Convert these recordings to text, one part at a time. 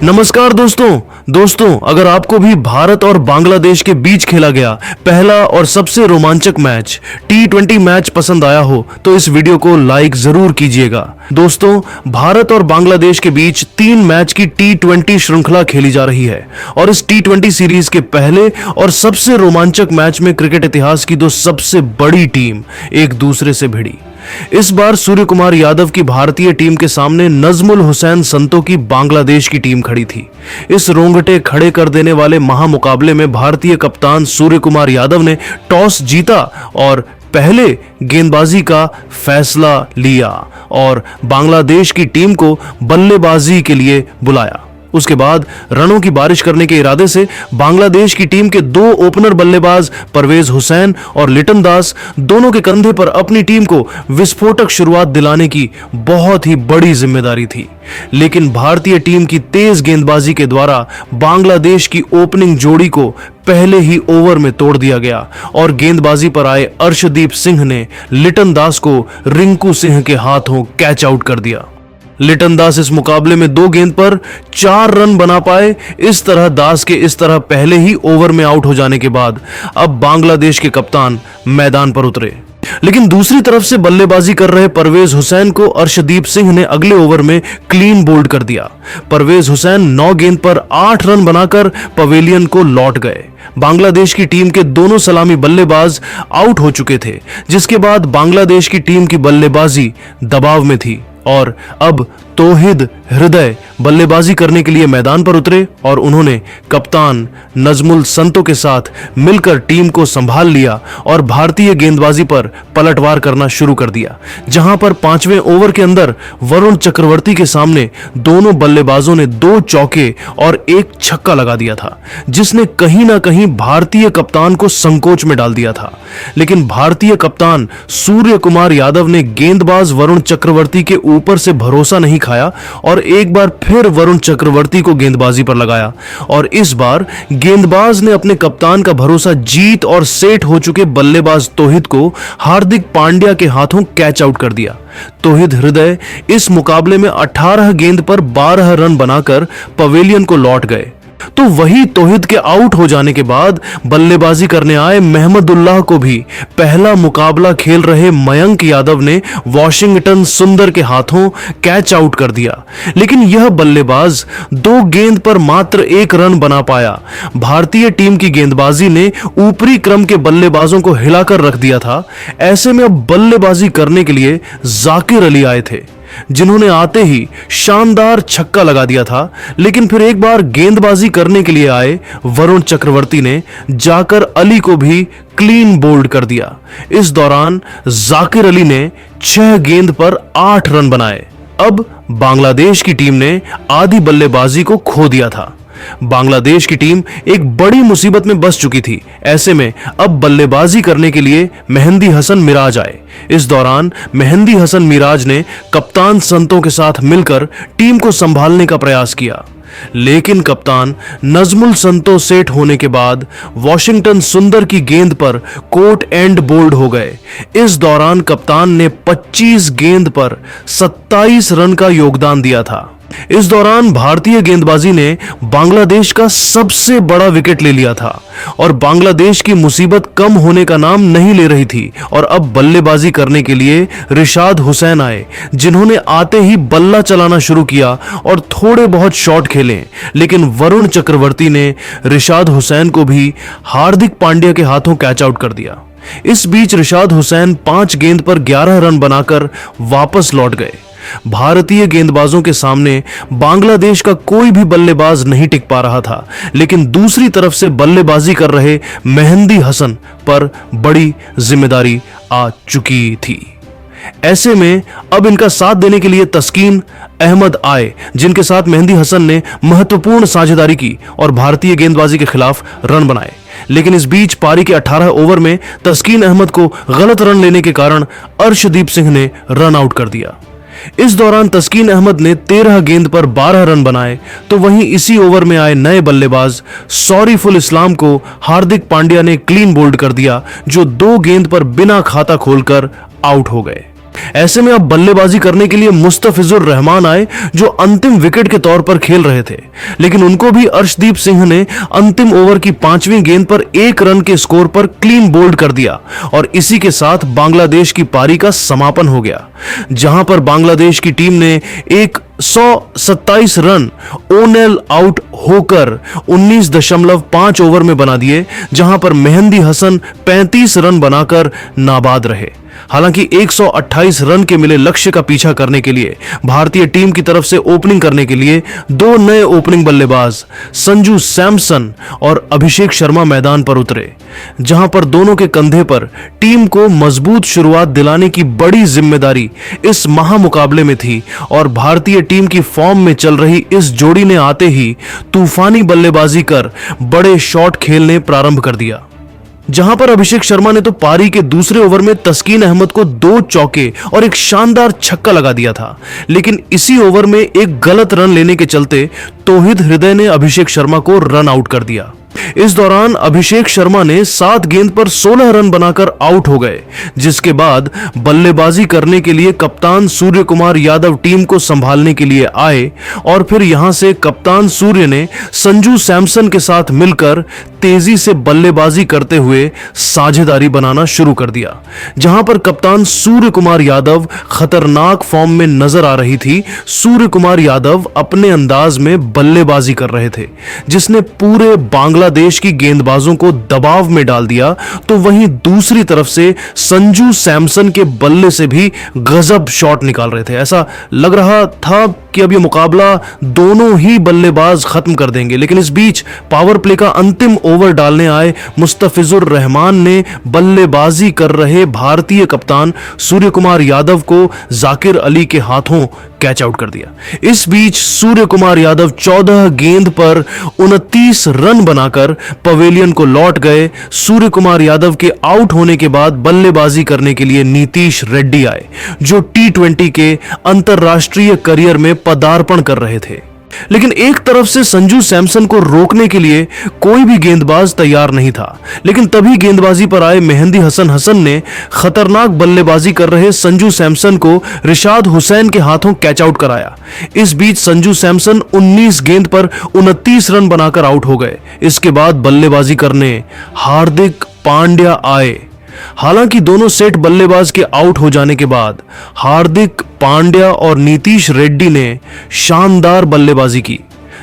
नमस्कार दोस्तों अगर आपको भी भारत और बांग्लादेश के बीच खेला गया पहला और सबसे रोमांचक मैच T20 मैच पसंद आया हो तो इस वीडियो को लाइक जरूर कीजिएगा। दोस्तों, भारत और बांग्लादेश के बीच 3 मैच की T20 श्रृंखला खेली जा रही है और इस T20 सीरीज के पहले और सबसे रोमांचक मैच में क्रिकेट इतिहास की 2 सबसे बड़ी टीम एक दूसरे से भिड़ी। इस बार सूर्य कुमार यादव की भारतीय टीम के सामने नजमुल हुसैन संतो की बांग्लादेश की टीम खड़ी थी। इस रोंगटे खड़े कर देने वाले महामुकाबले में भारतीय कप्तान सूर्य कुमार यादव ने टॉस जीता और पहले गेंदबाजी का फैसला लिया और बांग्लादेश की टीम को बल्लेबाजी के लिए बुलाया। उसके बाद रनों की बारिश करने के इरादे से बांग्लादेश की टीम के 2 ओपनर बल्लेबाज परवेज हुसैन और लिटन दास दोनों के कंधे पर अपनी टीम को विस्फोटक शुरुआत दिलाने की बहुत ही बड़ी जिम्मेदारी थी। लेकिन भारतीय टीम की तेज गेंदबाजी के द्वारा बांग्लादेश की ओपनिंग जोड़ी को पहले ही ओवर में तोड़ दिया गया और गेंदबाजी पर आए अर्शदीप सिंह ने लिटन दास को रिंकू सिंह के हाथों कैच आउट कर दिया। लिटन दास इस मुकाबले में 2 गेंद पर 4 रन बना पाए। इस तरह दास के इस तरह पहले ही ओवर में आउट हो जाने के बाद अब बांग्लादेश के कप्तान मैदान पर उतरे। लेकिन दूसरी तरफ से बल्लेबाजी कर रहे परवेज हुसैन को अर्शदीप सिंह ने अगले ओवर में क्लीन बोल्ड कर दिया। परवेज हुसैन 9 गेंद पर 8 रन बनाकर पवेलियन को लौट गए। बांग्लादेश की टीम के दोनों सलामी बल्लेबाज आउट हो चुके थे, जिसके बाद बांग्लादेश की टीम की बल्लेबाजी दबाव में थी और अब तौहीद हृदय बल्लेबाजी करने के लिए मैदान पर उतरे और उन्होंने कप्तान नजमुल संतो के साथ मिलकर टीम को संभाल लिया और भारतीय गेंदबाजी पर पलटवार करना शुरू कर दिया। जहां पर 5वें ओवर के अंदर वरुण चक्रवर्ती के सामने दोनों बल्लेबाजों ने 2 चौके और 1 छक्का लगा दिया था, जिसने कहीं ना कहीं भारतीय कप्तान को संकोच में डाल दिया था। लेकिन भारतीय कप्तान सूर्य कुमार यादव ने गेंदबाज वरुण चक्रवर्ती के ऊपर से भरोसा नहीं खाया और एक बार फिर वरुण चक्रवर्ती को गेंदबाजी पर लगाया और इस बार गेंदबाज ने अपने कप्तान का भरोसा जीत और सेट हो चुके बल्लेबाज तौहीद को हार्दिक पांड्या के हाथों कैच आउट कर दिया। तौहीद हृदय इस मुकाबले में 18 गेंद पर 12 रन बनाकर पवेलियन को लौट गए। तो वही तौहीद के आउट हो जाने के बाद बल्लेबाजी करने आए महमदुल्लाह को भी पहला मुकाबला खेल रहे मयंक यादव ने वॉशिंगटन सुंदर के हाथों कैच आउट कर दिया। लेकिन यह बल्लेबाज 2 गेंद पर मात्र 1 रन बना पाया। भारतीय टीम की गेंदबाजी ने ऊपरी क्रम के बल्लेबाजों को हिलाकर रख दिया था। ऐसे में अब बल्लेबाजी करने के लिए जाकिर अली आए थे, जिन्होंने आते ही शानदार छक्का लगा दिया था। लेकिन फिर एक बार गेंदबाजी करने के लिए आए वरुण चक्रवर्ती ने जाकर अली को भी क्लीन बोल्ड कर दिया। इस दौरान जाकिर अली ने 6 गेंद पर 8 रन बनाए। अब बांग्लादेश की टीम ने आधी बल्लेबाजी को खो दिया था। बांग्लादेश की टीम एक बड़ी मुसीबत में बच चुकी थी। ऐसे में अब बल्लेबाजी करने के लिए मेहंदी हसन मिराज आए। इस दौरान मेहंदी हसन मिराज ने कप्तान संतो के साथ मिलकर टीम को संभालने का प्रयास किया। लेकिन कप्तान नजमुल संतो सेट होने के बाद वॉशिंगटन सुंदर की गेंद पर कोट एंड बोल्ड हो गए। इस दौरान कप्तान ने 25 गेंद पर 27 रन का योगदान दिया था। इस दौरान भारतीय गेंदबाजी ने बांग्लादेश का सबसे बड़ा विकेट ले लिया था और बांग्लादेश की मुसीबत कम होने का नाम नहीं ले रही थी और अब बल्लेबाजी करने के लिए रिशाद हुसैन आए, जिन्होंने आते ही बल्ला चलाना शुरू किया और थोड़े बहुत शॉट खेले। लेकिन वरुण चक्रवर्ती ने रिशाद हुसैन को भी हार्दिक पांड्या के हाथों कैच आउट कर दिया। इस बीच रिशाद हुसैन 5 गेंद पर 11 रन बनाकर वापस लौट गए। भारतीय गेंदबाजों के सामने बांग्लादेश का कोई भी बल्लेबाज नहीं टिक पा रहा था। लेकिन दूसरी तरफ से बल्लेबाजी कर रहे मेहंदी हसन पर बड़ी जिम्मेदारी आ चुकी थी। ऐसे में अब इनका साथ देने के लिए तस्कीन अहमद आए, जिनके साथ मेहंदी हसन ने महत्वपूर्ण साझेदारी की और भारतीय गेंदबाजी के खिलाफ रन बनाए। लेकिन इस बीच पारी के 18 ओवर में तस्कीन अहमद को गलत रन लेने के कारण अर्शदीप सिंह ने रन आउट कर दिया। इस दौरान तस्कीन अहमद ने 13 गेंद पर 12 रन बनाए। तो वहीं इसी ओवर में आए नए बल्लेबाज सौरीफुल इस्लाम को हार्दिक पांड्या ने क्लीन बोल्ड कर दिया, जो 2 गेंद पर बिना खाता खोलकर आउट हो गए। ऐसे में अब बल्लेबाजी करने के लिए मुस्तफिजुर रहमान आए, जो अंतिम विकेट के तौर पर खेल रहे थे, लेकिन उनको भी अर्शदीप सिंह ने अंतिम ओवर की 5वीं गेंद पर 1 रन के स्कोर पर क्लीन बोल्ड कर दिया और इसी के साथ बांग्लादेश की पारी का समापन हो गया, जहां पर बांग्लादेश की टीम ने एक 127 रन ओनेल आउट होकर 19.5 ओवर में बना दिए, जहां पर मेहंदी हसन 35 रन बनाकर नाबाद रहे। हालांकि 128 रन के मिले लक्ष्य का पीछा करने के लिए भारतीय टीम की तरफ से ओपनिंग करने के लिए 2 नए ओपनिंग बल्लेबाज संजू सैमसन और अभिषेक शर्मा मैदान पर उतरे, जहां पर दोनों के कंधे पर टीम को मजबूत शुरुआत दिलाने की बड़ी जिम्मेदारी इस महामुकाबले में थी और भारतीय टीम की फॉर्म में चल रही इस जोड़ी ने आते ही तूफानी बल्लेबाजी कर बड़े शॉट खेलने प्रारंभ कर दिया। जहां पर अभिषेक शर्मा ने तो पारी के दूसरे ओवर में तस्कीन अहमद को 2 चौके और एक शानदार छक्का लगा दिया था, लेकिन इसी ओवर में एक गलत रन लेने के चलते तौहीद हृदय ने अभिषेक शर्मा को रन आउट कर दिया। इस दौरान अभिषेक शर्मा ने 7 गेंद पर 16 रन बनाकर आउट हो गए, जिसके बाद बल्लेबाजी करने के लिए कप्तान सूर्य कुमार यादव टीम को संभालने के लिए आए और फिर यहां से कप्तान सूर्य ने संजू सैमसन के साथ मिलकर तेजी से बल्लेबाजी करते हुए साझेदारी बनाना शुरू कर दिया। जहां पर कप्तान सूर्य कुमार यादव खतरनाक फॉर्म में नजर आ रही थी, सूर्य कुमार यादव अपने अंदाज में बल्लेबाजी कर रहे थे, जिसने पूरे बांग्लादेश की गेंदबाजों को दबाव में डाल दिया। तो वहीं दूसरी तरफ से संजू सैमसन के बल्ले से भी गजब शॉट निकाल रहे थे। ऐसा लग रहा था कि अब ये मुकाबला दोनों ही बल्लेबाज खत्म कर देंगे, लेकिन इस बीच पावर प्ले का अंतिम ओवर डालने आए मुस्तफिजुर रहमान ने बल्लेबाजी कर रहे भारतीय कप्तान सूर्य कुमार यादव को जाकिर अली के हाथों कैच आउट कर दिया। इस बीच सूर्य कुमार यादव 14 गेंद पर 29 रन बनाकर पवेलियन को लौट गए। सूर्य कुमार यादव के आउट होने के बाद बल्लेबाजी करने के लिए नीतीश रेड्डी आए, जो T20 के अंतरराष्ट्रीय करियर में पदार्पण कर रहे थे। लेकिन एक तरफ से संजू सैमसन को रोकने के लिए कोई भी गेंदबाज तैयार नहीं था, लेकिन तभी गेंदबाजी पर आए मेहंदी हसन ने खतरनाक बल्लेबाजी कर रहे संजू सैमसन को रिशाद हुसैन के हाथों कैच आउट कराया। इस बीच संजू सैमसन 19 गेंद पर 29 रन बनाकर आउट हो गए। इसके बाद बल्लेबाजी करने हार्दिक पांड्या आए। हालांकि दोनों सेट बल्लेबाज के आउट हो जाने के बाद हार्दिक पांड्या और नीतीश रेड्डी ने शानदार बल्लेबाजी की,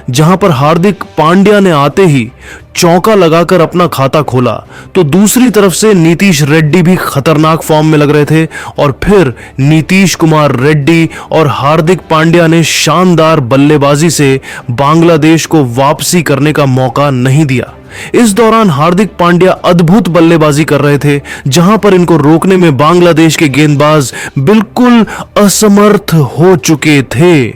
जहां पर हार्दिक पांड्या ने आते ही चौका लगाकर अपना खाता खोला, तो दूसरी तरफ से नीतीश रेड्डी भी खतरनाक फॉर्म में लग रहे थे और फिर नीतीश कुमार रेड्डी और हार्दिक पांड्या ने शानदार बल्लेबाजी से बांग्लादेश को वापसी करने का मौका नहीं दिया। इस दौरान हार्दिक पांड्या अद्भुत बल्लेबाजी कर रहे थे, जहां पर इनको रोकने में बांग्लादेश के गेंदबाज बिल्कुल असमर्थ हो चुके थे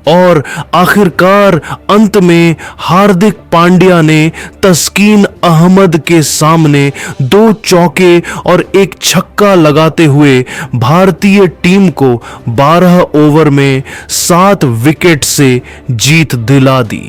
और आखिरकार अंत में हार्दिक पांड्या ने तस्कीन अहमद के सामने 2 चौके और एक छक्का लगाते हुए भारतीय टीम को 12 ओवर में 7 विकेट से जीत दिला दी।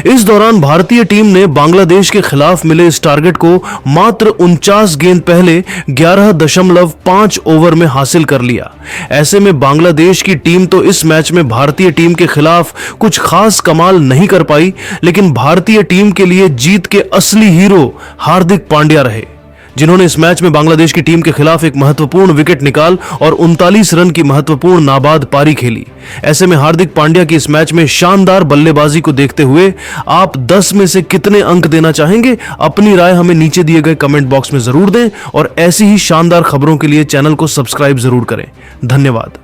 इस दौरान भारतीय टीम ने बांग्लादेश के खिलाफ मिले इस टारगेट को मात्र 49 गेंद पहले 11.5 ओवर में हासिल कर लिया। ऐसे में बांग्लादेश की टीम तो इस मैच में भारतीय टीम के खिलाफ कुछ खास कमाल नहीं कर पाई, लेकिन भारतीय टीम के लिए जीत के असली हीरो हार्दिक पांड्या रहे, जिन्होंने इस मैच में बांग्लादेश की टीम के खिलाफ एक महत्वपूर्ण विकेट निकाल और 39 रन की महत्वपूर्ण नाबाद पारी खेली। ऐसे में हार्दिक पांड्या की इस मैच में शानदार बल्लेबाजी को देखते हुए आप 10 में से कितने अंक देना चाहेंगे? अपनी राय हमें नीचे दिए गए कमेंट बॉक्स में जरूर दें और ऐसी ही शानदार खबरों के लिए चैनल को सब्सक्राइब जरूर करें। धन्यवाद।